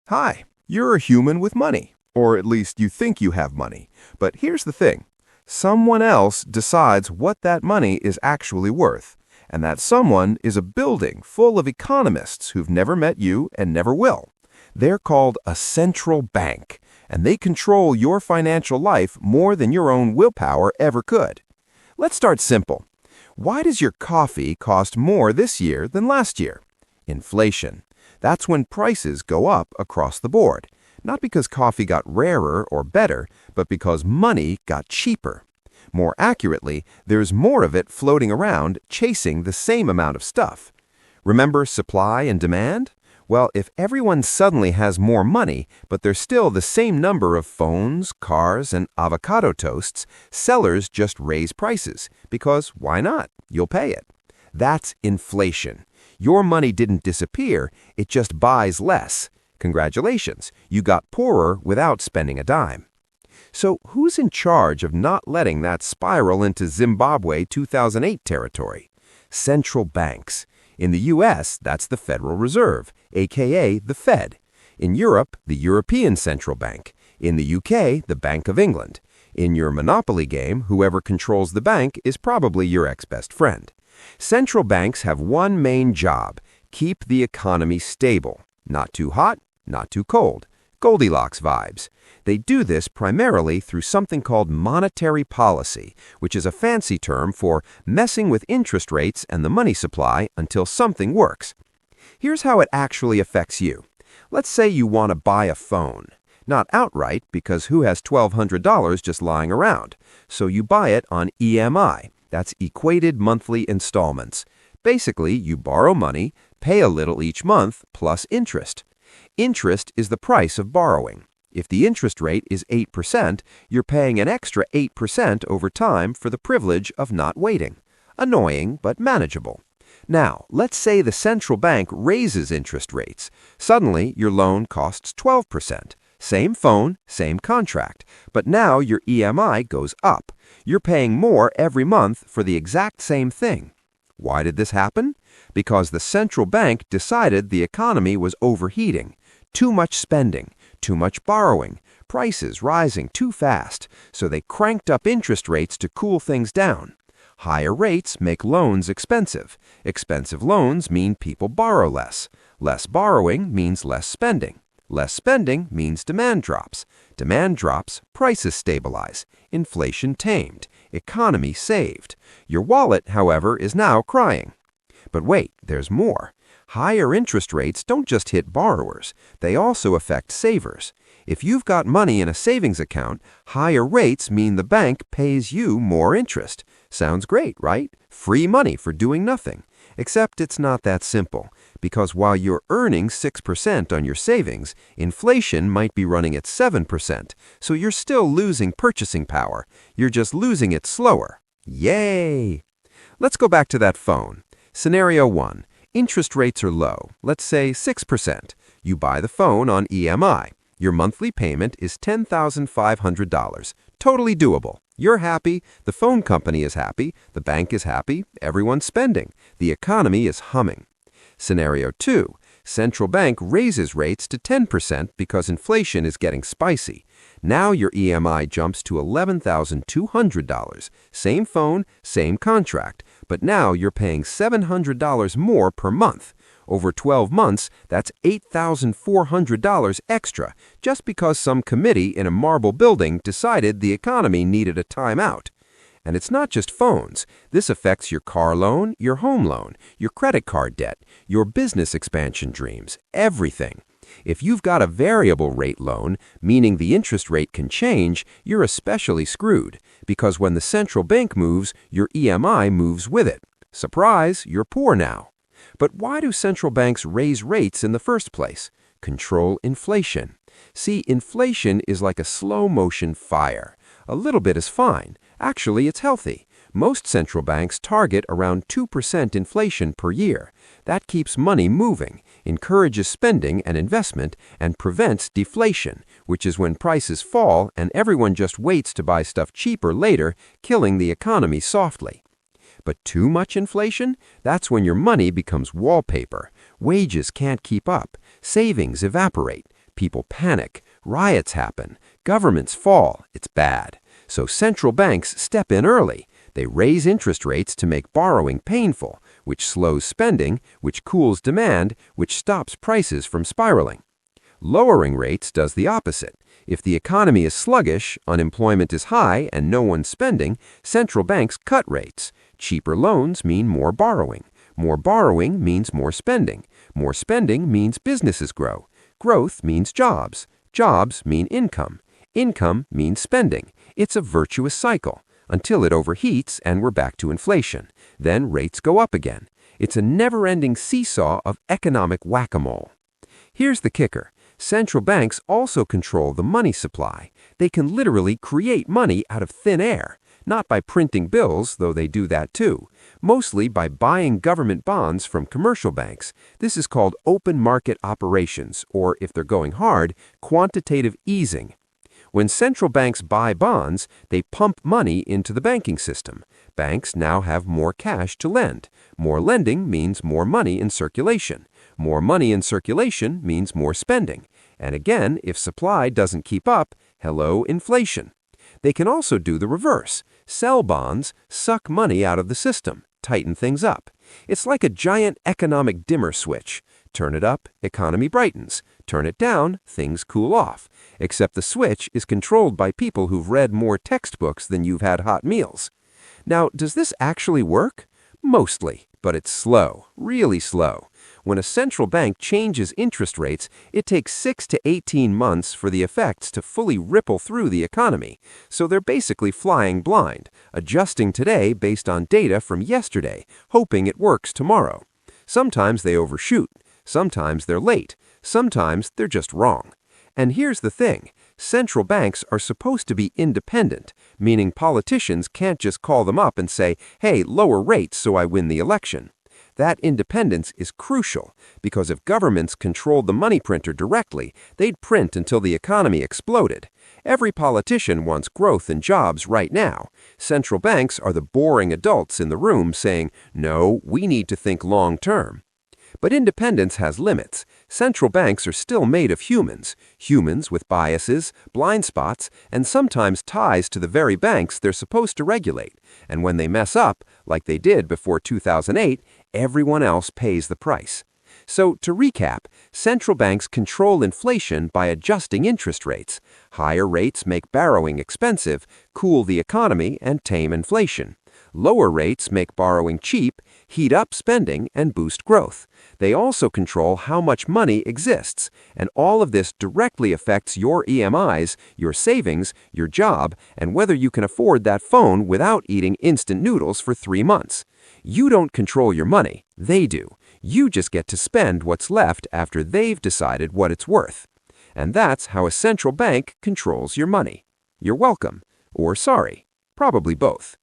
Hi, you're a human with money, or at least you think you have money. But here's the thing. Someone else decides what that money is actually worth, and that someone is a building full of economists who've never met you and never will. They're called a central bank, and they control your financial life more than your own willpower ever could. Let's start simple. Why does your coffee cost more this year than last year? Inflation. That's when prices go up across the board, not because coffee got rarer or better, but because money got cheaper. More accurately, there's more of it floating around chasing the same amount of stuff. Remember supply and demand? Well, if everyone suddenly has more money, but there's still the same number of phones, cars, and avocado toasts, sellers just raise prices, because why not? You'll pay it. That's inflation. Your money didn't disappear, it just buys less. Congratulations, you got poorer without spending a dime. So who's in charge of not letting that spiral into Zimbabwe 2008 territory? Central banks. In the US, that's the Federal Reserve, aka the Fed. In Europe, the European Central Bank. In the UK, the Bank of England. In your Monopoly game, whoever controls the bank is probably your ex-best friend. Central banks have one main job: keep the economy stable. Not too hot, not too cold. Goldilocks vibes. They do this primarily through something called monetary policy, which is a fancy term for messing with interest rates and the money supply until something works. Here's how it actually affects you. Let's say you want to buy a phone. Not outright, because who has $1,200 just lying around? So you buy it on EMI. That's equated monthly installments. Basically, you borrow money, pay a little each month, plus interest. Interest is the price of borrowing. If the interest rate is 8%, you're paying an extra 8% over time for the privilege of not waiting. Annoying, but manageable. Now, let's say the central bank raises interest rates. Suddenly, your loan costs 12%. Same phone, same contract, but now your EMI goes up. You're paying more every month for the exact same thing. Why did this happen? Because the central bank decided the economy was overheating. Too much spending, too much borrowing, prices rising too fast, so they cranked up interest rates to cool things down. Higher rates make loans expensive. Expensive loans mean people borrow less. Less borrowing means less spending. Less spending means demand drops. Demand drops, prices stabilize. Inflation tamed. Economy saved. Your wallet, however, is now crying. But wait, there's more. Higher interest rates don't just hit borrowers. They also affect savers. If you've got money in a savings account, higher rates mean the bank pays you more interest. Sounds great, right? Free money for doing nothing. Except it's not that simple, because while you're earning 6% on your savings, inflation might be running at 7%, so you're still losing purchasing power. You're just losing it slower. Yay! Let's go back to that phone. Scenario 1. Interest rates are low, let's say 6%. You buy the phone on EMI. Your monthly payment is $10,500. Totally doable. You're happy, the phone company is happy, the bank is happy, everyone's spending. The economy is humming. Scenario 2. Central bank raises rates to 10% because inflation is getting spicy. Now your EMI jumps to $11,200. Same phone, same contract, but now you're paying $700 more per month. Over 12 months, that's $8,400 extra, just because some committee in a marble building decided the economy needed a timeout. And it's not just phones. This affects your car loan, your home loan, your credit card debt, your business expansion dreams, everything. If you've got a variable rate loan, meaning the interest rate can change, you're especially screwed, because when the central bank moves, your EMI moves with it. Surprise, you're poor now. But why do central banks raise rates in the first place? Control inflation. See, inflation is like a slow-motion fire. A little bit is fine. Actually, it's healthy. Most central banks target around 2% inflation per year. That keeps money moving, encourages spending and investment, and prevents deflation, which is when prices fall and everyone just waits to buy stuff cheaper later, killing the economy softly. But too much inflation? That's when your money becomes wallpaper. Wages can't keep up. Savings evaporate. People panic, riots happen, governments fall, it's bad. So central banks step in early. They raise interest rates to make borrowing painful, which slows spending, which cools demand, which stops prices from spiraling. Lowering rates does the opposite. If the economy is sluggish, unemployment is high, and no one's spending, central banks cut rates. Cheaper loans mean more borrowing. More borrowing means more spending. More spending means businesses grow. Growth means jobs. Jobs mean income. Income means spending. It's a virtuous cycle until it overheats and we're back to inflation. Then rates go up again. It's a never-ending seesaw of economic whack-a-mole. Here's the kicker. Central banks also control the money supply. They can literally create money out of thin air, not by printing bills, though they do that too, mostly by buying government bonds from commercial banks. This is called open market operations, or if they're going hard, quantitative easing. When central banks buy bonds, they pump money into the banking system. Banks now have more cash to lend. More lending means more money in circulation. More money in circulation means more spending. And again, if supply doesn't keep up, hello, inflation. They can also do the reverse. Sell bonds, suck money out of the system, tighten things up. It's like a giant economic dimmer switch. Turn it up, economy brightens. Turn it down, things cool off. Except the switch is controlled by people who've read more textbooks than you've had hot meals. Now, does this actually work? Mostly, but it's slow, really slow. When a central bank changes interest rates, it takes 6 to 18 months for the effects to fully ripple through the economy. So they're basically flying blind, adjusting today based on data from yesterday, hoping it works tomorrow. Sometimes they overshoot, sometimes they're late, sometimes they're just wrong. And here's the thing. Central banks are supposed to be independent, meaning politicians can't just call them up and say, hey, lower rates so I win the election. That independence is crucial because if governments controlled the money printer directly, they'd print until the economy exploded. Every politician wants growth and jobs right now. Central banks are the boring adults in the room saying, no, we need to think long term. But independence has limits. Central banks are still made of humans, humans with biases, blind spots, and sometimes ties to the very banks they're supposed to regulate. And when they mess up, like they did before 2008, everyone else pays the price. So, to recap, central banks control inflation by adjusting interest rates. Higher rates make borrowing expensive, cool the economy, and tame inflation. Lower rates make borrowing cheap, heat up spending, and boost growth. They also control how much money exists, and all of this directly affects your EMIs, your savings, your job, and whether you can afford that phone without eating instant noodles for 3 months. You don't control your money, they do. You just get to spend what's left after they've decided what it's worth. And that's how a central bank controls your money. You're welcome. Or sorry. Probably both.